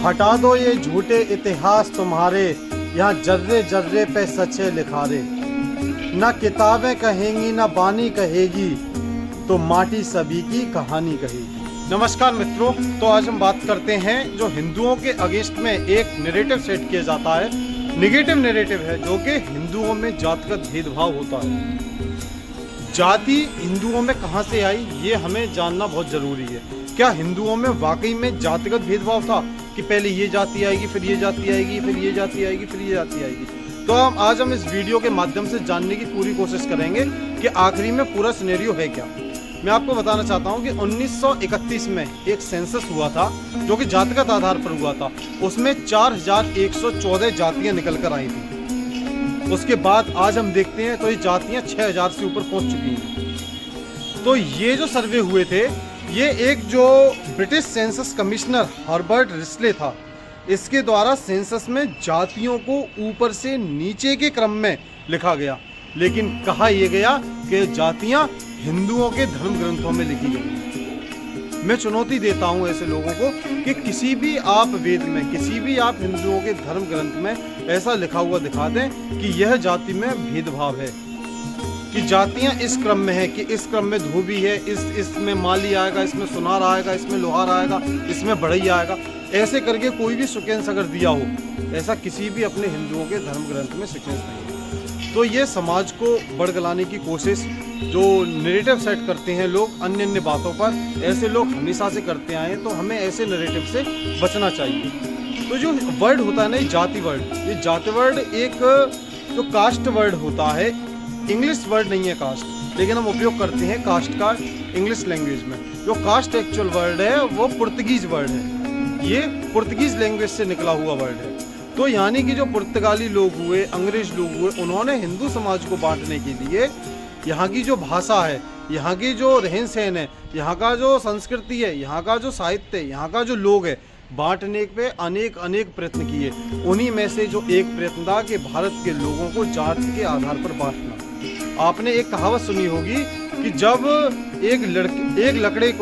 हटा दो ये झूठे इतिहास तुम्हारे, यहाँ जर्रे जर्रे पे सच्चे लिखारे। ना किताबें कहेंगी ना बानी कहेगी, तो माटी सभी की कहानी कहेगी। नमस्कार मित्रों, तो आज हम बात करते हैं जो हिंदुओं के अगेंस्ट में एक नैरेटिव सेट किया जाता है, निगेटिव नैरेटिव है, जो कि हिंदुओं में जातिगत भेदभाव होता है। जाति हिंदुओं में कहाँ से आई, ये हमें जानना बहुत जरूरी है। क्या हिंदुओं में वाकई में जातिगत भेदभाव था कि पहले ये जाति आएगी, फिर ये जाति आएगी, फिर ये जाति आएगी, फिर ये जाति आएगी? तो आज हम इस वीडियो के माध्यम से जानने की पूरी कोशिश करेंगे कि आखिरी में पूरा सिनेरियो है क्या। मैं आपको बताना चाहता हूं कि 1931 में एक सेंसस हुआ था जो कि जातिगत आधार पर हुआ था। उसमें 4114 जातियां निकल कर आई थी। उसके बाद आज हम देखते हैं तो ये जातियां 6000 से ऊपर पहुंच चुकी हैं। तो ये जो सर्वे हुए थे, ये एक जो British census commissioner Herbert Risley था, इसके द्वारा सेंसस में जातियों को ऊपर से नीचे के क्रम में लिखा गया। लेकिन कहा यह गया कि जातियां हिंदुओं के धर्म ग्रंथों में लिखी गई। मैं चुनौती देता हूं ऐसे लोगों को कि किसी भी आप वेद में, किसी भी आप हिंदुओं के धर्म ग्रंथ में ऐसा लिखा हुआ दिखा दें कि यह जाति में भेदभाव है, कि जातियां इस क्रम में है, कि इस क्रम में धोबी है, इसमें माली आएगा, इसमें सुनार आएगा, इसमें लोहार आएगा, इसमें बढ़ई आएगा। ऐसे करके कोई भी सीक्वेंस अगर दिया हो, ऐसा किसी भी अपने हिंदुओं के धर्म ग्रंथ में सीक्वेंस नहीं है। तो ये समाज को बड़गलाने की कोशिश जो नैरेटिव सेट करते हैं लोग अन्य अन्य बातों पर, ऐसे लोग हमेशा से करते आए हैं। तो हमें ऐसे नैरेटिव से बचना चाहिए। तो जो वर्ड होता है ना, ये जाति वर्ड एक जो कास्ट वर्ड होता है, इंग्लिश वर्ड नहीं है कास्ट, लेकिन हम उपयोग करते हैं कास्ट का इंग्लिश लैंग्वेज में। जो कास्ट एक्चुअल वर्ड है वो पुर्तगीज वर्ड है, ये पुर्तगीज लैंग्वेज से निकला हुआ वर्ड है। तो यानी कि जो पुर्तगाली लोग हुए, अंग्रेज लोग हुए, उन्होंने हिंदू समाज को बांटने के लिए यहाँ की जो भाषा है, यहाँ की जो रहन सहन है, यहाँ का जो संस्कृति है, यहाँ का जो साहित्य है, यहाँ का जो लोग है, बांटने पे अनेक प्रयत्न किए। उन्हीं में से जो एक प्रयत्न था कि भारत के लोगों को जाति के आधार पर बांटना। आपने एक कहावत सुनी होगी कि जब एक लकड़ी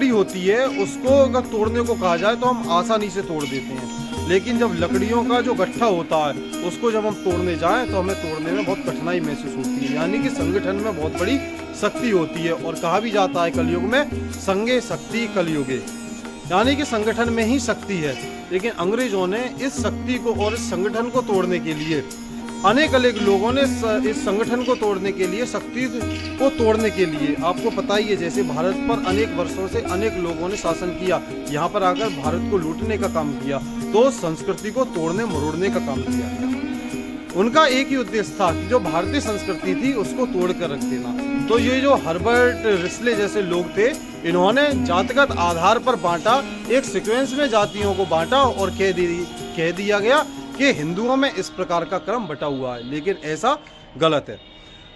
होती है, उसको अगर तोड़ने को कहा जाए तो हम आसानी से तोड़ देते हैं, लेकिन जब लकड़ियों का जो गट्ठा होता है, उसको जब हम तोड़ने जाएं तो हमें तोड़ने में बहुत कठिनाई महसूस होती है। यानी कि संगठन में बहुत बड़ी शक्ति होती है, और कहा भी जाता है कलयुग में संगे शक्ति कलयुगे, यानी कि संगठन में ही शक्ति है। लेकिन अंग्रेजों ने इस शक्ति को और इस संगठन को तोड़ने के लिए, अनेक लोगों ने इस संगठन को तोड़ने के लिए, शक्ति को तोड़ने के लिए, आपको पता ही है जैसे भारत पर अनेक वर्षों से अनेक लोगों ने शासन किया, यहाँ पर आकर भारत को लूटने का काम किया, तो संस्कृति को तोड़ने मरोड़ने का काम किया। उनका एक ही उद्देश्य था कि जो भारतीय संस्कृति थी उसको तोड़ कर रख देना। तो ये जो हर्बर्ट रिस्ले जैसे लोग थे, इन्होंने जातिगत आधार पर बांटा, एक सीक्वेंस में जातियों को बांटा और कह दिया गया कि हिंदुओं में इस प्रकार का क्रम बटा हुआ है, लेकिन ऐसा गलत है।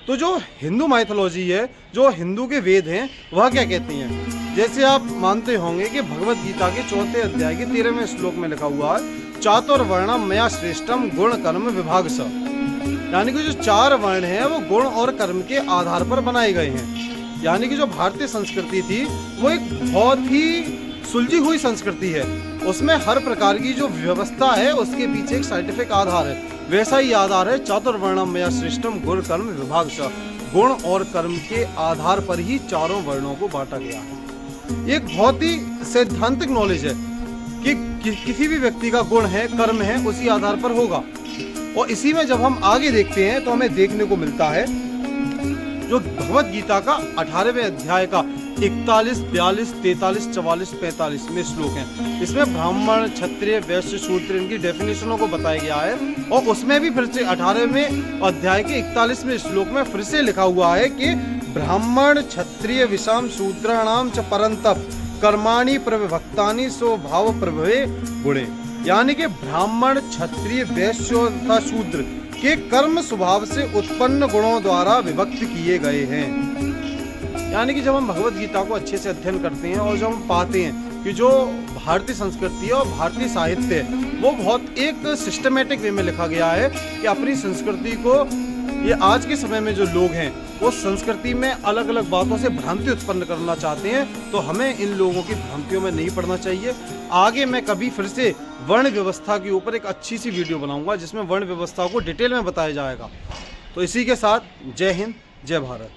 तो जो हिंदू माइथोलॉजी है, जो हिंदू के वेद हैं, वह क्या कहते हैं? जैसे आप मानते होंगे कि भगवत गीता के 4 अध्याय के 13वें श्लोक में लिखा हुआ है, चातुर्वर्णम मया श्रेष्ठम गुण कर्म विभाग स। यानी कि जो 4 वर्ण हैं वो गुण और कर्म के आधार पर बनाए गए हैं। यानी कि जो भारतीय संस्कृति थी वो एक बहुत ही सुलझी हुई संस्कृति है, उसमें हर प्रकार की जो व्यवस्था है उसके पीछे एक साइंटिफिक आधार है। वैसा ही आधार है चातुर्वर्णम मया श्रेष्ठम गुण कर्म विभाग स। गुण और कर्म के आधार पर ही चारों वर्णों को बांटा गया है। एक बहुत ही सैद्धांतिक नॉलेज है कि किसी भी व्यक्ति का गुण है, कर्म है, उसी आधार पर होगा। और इसी में जब हम आगे देखते हैं तो हमें देखने को मिलता है जो भगवत गीता का 18वें अध्याय का 41, 42, 43, 44, 45 में श्लोक हैं। इसमें ब्राह्मण, क्षत्रिय, वैश्य, शूद्र इनकी डेफिनेशनों को बताया गया है। और उसमें भी फिर से 18वें अध्याय के 41वें श्लोक में फिर से लिखा हुआ है कि ब्राह्मण, क्षत्रिय, विषम, शूद्राणाम च परंतप कर्माणि प्रविभक्तानि स्वभाव प्रभवे गुणे। यानी कि ब्राह्मण, क्षत्रिय, वैश्य तथा शूद्र के कर्म स्वभाव से उत्पन्न गुणों द्वारा विभक्त किए गए हैं। यानी कि जब हम भगवत गीता को अच्छे से अध्ययन करते हैं और जब हम पाते हैं कि जो भारतीय संस्कृति और भारतीय साहित्य है वो बहुत एक सिस्टमेटिक वे में लिखा गया है कि अपनी संस्कृति को ये आज के समय में जो लोग हैं वो संस्कृति में अलग अलग बातों से भ्रांति उत्पन्न करना चाहते हैं, तो हमें इन लोगों की भ्रांतियों में नहीं पड़ना चाहिए। आगे मैं कभी फिर से वर्ण व्यवस्था के ऊपर एक अच्छी सी वीडियो बनाऊंगा जिसमें वर्ण व्यवस्था को डिटेल में बताया जाएगा। तो इसी के साथ जय हिंद, जय भारत।